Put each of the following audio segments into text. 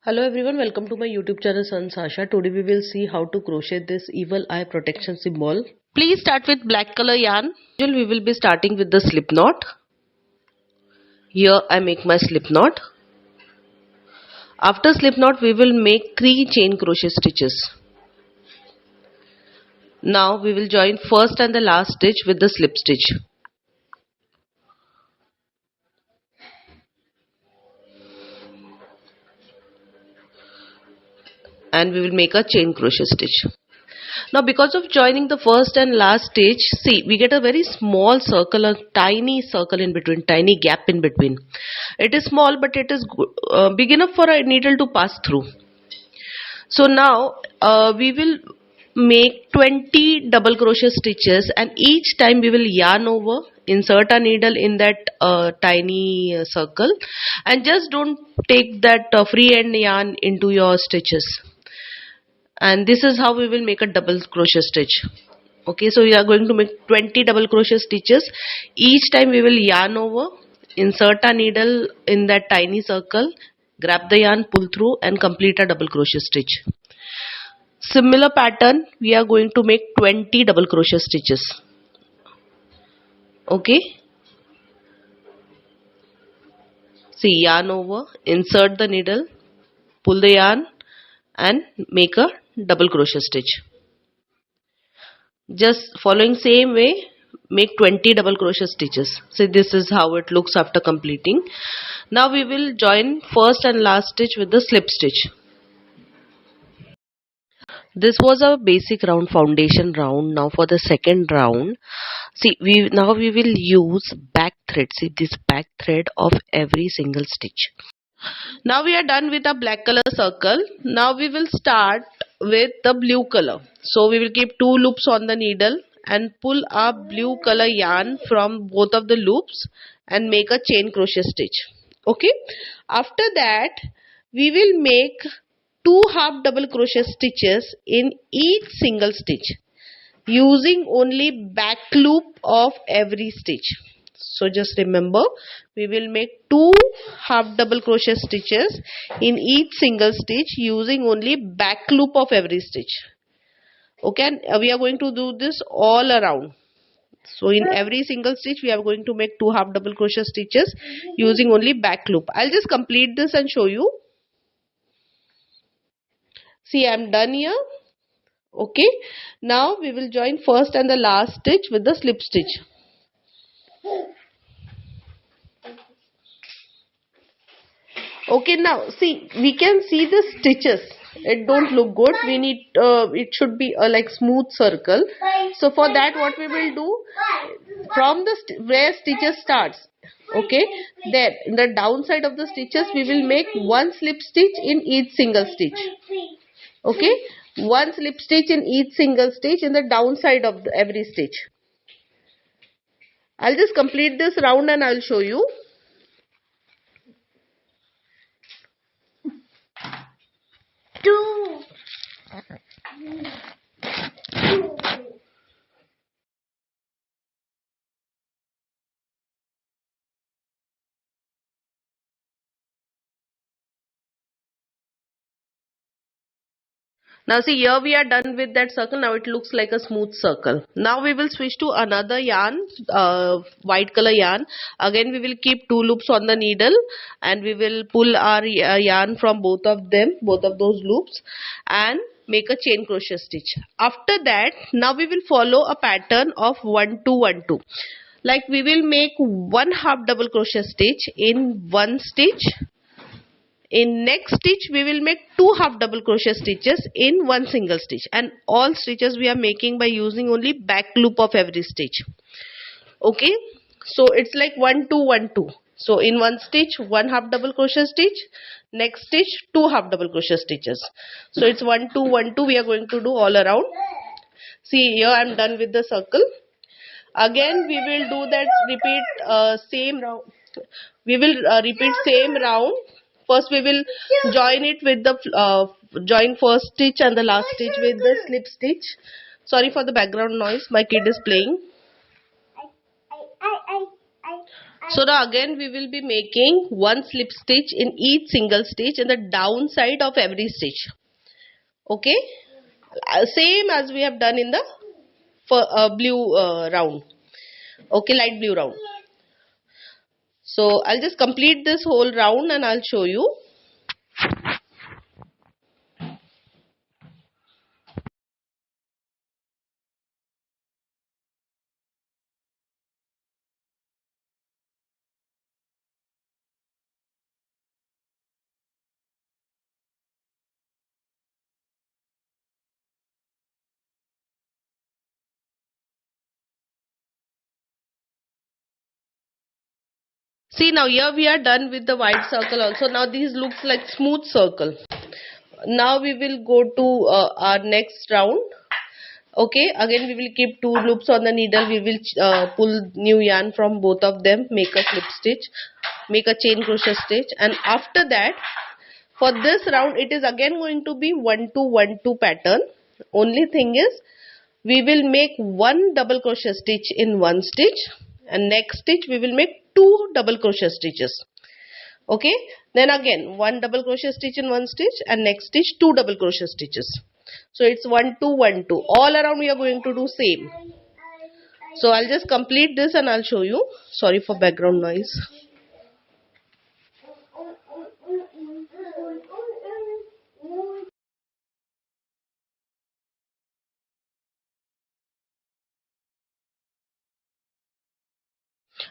Hello everyone, welcome to my YouTube channel Sanjs Aasha. Today we will see how to crochet this evil eye protection symbol. Please start with black color yarn. We will be starting with the slip knot. Here I make my slip knot. After slip knot we will make 3 chain crochet stitches. Now we will join first and the last stitch with the slip stitch. And we will make a chain crochet stitch. Now because of joining the first and last stitch, see we get a very small circle, a tiny circle in between, tiny gap in between. It is small but it is big enough for a needle to pass through. So now we will make 20 double crochet stitches, and each time we will yarn over, insert a needle in that tiny circle, and just don't take that free end yarn into your stitches. And this is how we will make a double crochet stitch. Okay, so we are going to make 20 double crochet stitches. Each time we will yarn over, insert a needle in that tiny circle, grab the yarn, pull through, and complete a double crochet stitch. Similar pattern we are going to make 20 double crochet stitches. Okay, see, yarn over, insert the needle, pull the yarn, and make a double crochet stitch. Just following same way, make 20 double crochet stitches. So this is how it looks after completing. Now we will join first and last stitch with the slip stitch. This was our basic round, foundation round. Now for the second round, see we will use back thread. See this back thread of every single stitch. Now we are done with a black color circle. Now we will start with the blue color. So we will keep 2 loops on the needle and pull a blue color yarn from both of the loops and make a chain crochet stitch. Okay. After that we will make 2 half double crochet stitches in each single stitch using only back loop of every stitch. So just remember, we will make 2 half double crochet stitches in each single stitch using only back loop of every stitch. Okay, and we are going to do this all around. So in every single stitch we are going to make 2 half double crochet stitches using only back loop. I'll just complete this and show you. See, I'm done here. Okay, now we will join first and the last stitch with the slip stitch. Okay, now see, we can see the stitches. It don't look good. We need it should be a like smooth circle. So for that what we will do, from the where stitches starts, okay, there in the downside of the stitches we will make 1 slip stitch in each single stitch. Okay, 1 slip stitch in each single stitch in the downside of every stitch. I'll just complete this round and I'll show you. Now see, here we are done with that circle. Now it looks like a smooth circle. Now we will switch to another yarn, white color yarn. Again we will keep 2 loops on the needle and we will pull our yarn from both of those loops and make a chain crochet stitch. After that, now we will follow a pattern of 1 2 1 2. Like we will make 1 half double crochet stitch in 1 stitch. In next stitch we will make 2 half double crochet stitches in 1 single stitch, and all stitches we are making by using only back loop of every stitch. Okay, so it's like 1 2 1 2. So in 1 stitch 1 half double crochet stitch, next stitch 2 half double crochet stitches. So it's 1 2 1 2 we are going to do all around. See, here I am done with the circle. Again we will do that, repeat same round. We will repeat same round. First we will join it with the join first stitch and the last stitch with the slip stitch. Sorry for the background noise, my kid is playing. So now again we will be making one slip stitch in each single stitch in the down side of every stitch. Okay, same as we have done in the blue round. Okay, light blue round. So I'll just complete this whole round and I'll show you. See, now here we are done with the white circle also. Now these looks like smooth circle. Now we will go to our next round. Okay, again we will keep 2 loops on the needle. We will pull new yarn from both of them, make a slip stitch, make a chain crochet stitch, and after that, for this round it is again going to be 1 2 1 2 pattern. Only thing is we will make one double crochet stitch in one stitch, and next stitch we will make 2 double crochet stitches. Okay, then again one double crochet stitch in one stitch, and next stitch 2 double crochet stitches. So it's 1 2 1 2. All around we are going to do same. So I'll just complete this and I'll show you. Sorry for background noise.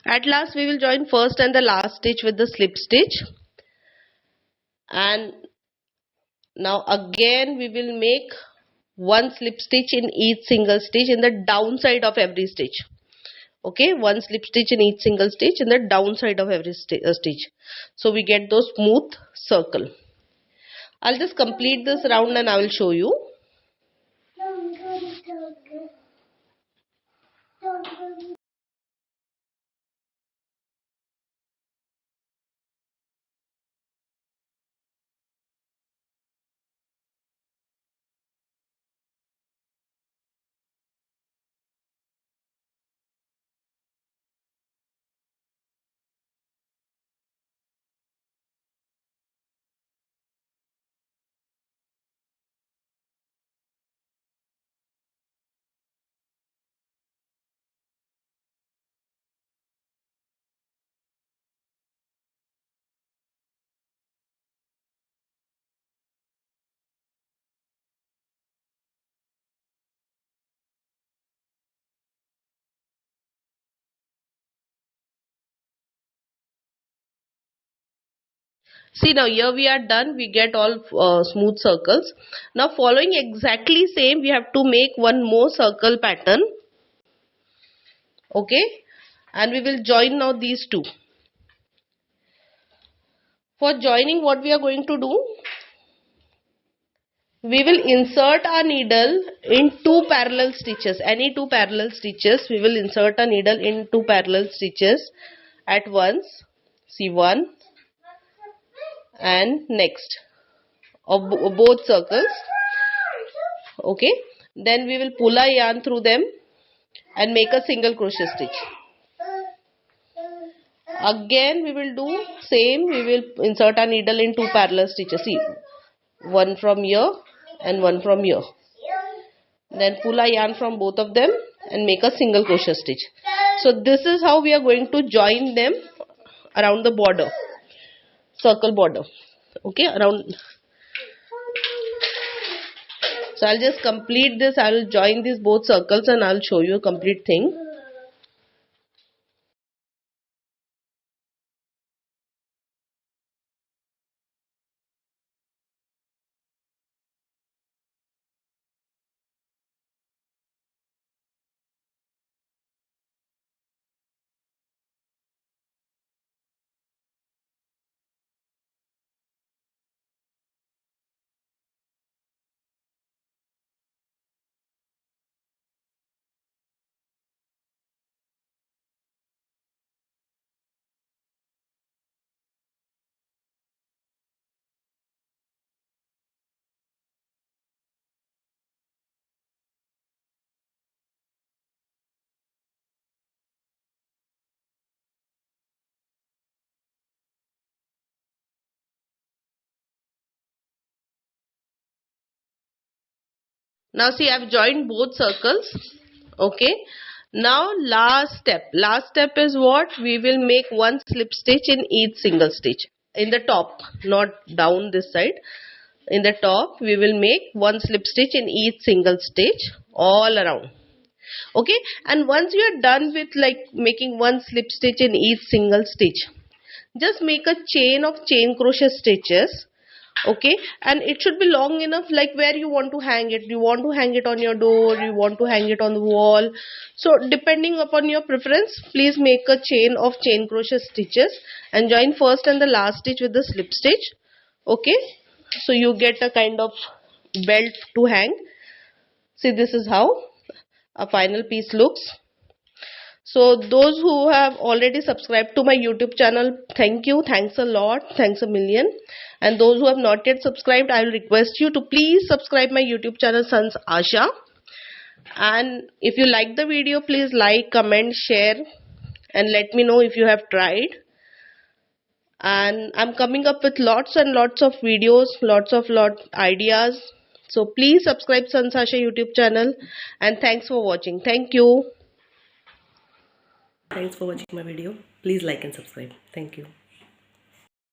At last we will join first and the last stitch with the slip stitch, and now again we will make one slip stitch in each single stitch in the down side of every stitch. Okay, one slip stitch in each single stitch in the down side of every stitch, so we get those smooth circle. I'll just complete this round and I will show you. See, now here we are done. We get all smooth circles. Now following exactly same, we have to make one more circle pattern. Okay, and we will join now these two. For joining, what we are going to do, we will insert our needle in 2 parallel stitches. Any 2 parallel stitches, we will insert a needle in 2 parallel stitches at once. See, one and next of both circles. Okay, then we will pull a yarn through them and make a single crochet stitch. Again we will do same. We will insert a needle in 2 parallel stitches. See, one from here and one from here. Then pull a yarn from both of them and make a single crochet stitch. So this is how we are going to join them around the border, circle border. Okay, around. So I'll just complete this. I will join these both circles and I'll show you a complete thing. Now see, I've joined both circles. Okay. Now last step is what? We will make one slip stitch in each single stitch in the top, not down this side. In the top we will make one slip stitch in each single stitch all around. Okay, and once you are done with like making one slip stitch in each single stitch, just make a chain of chain crochet stitches. Okay, and it should be long enough, like where you want to hang it. You want to hang it on your door, you want to hang it on the wall. So depending upon your preference, please make a chain of chain crochet stitches and join first and the last stitch with the slip stitch. Okay, so you get a kind of belt to hang. See, this is how a final piece looks. So those who have already subscribed to my YouTube channel, thank you, thanks a lot, thanks a million. And those who have not yet subscribed, I will request you to please subscribe my YouTube channel Sanjs Aasha. And if you like the video, please like, comment, share, and let me know if you have tried. And I'm coming up with lots and lots of videos, lots of ideas. So please subscribe Sanjs Aasha YouTube channel, and thanks for watching. Thank you. Thanks for watching my video. Please like and subscribe. Thank you.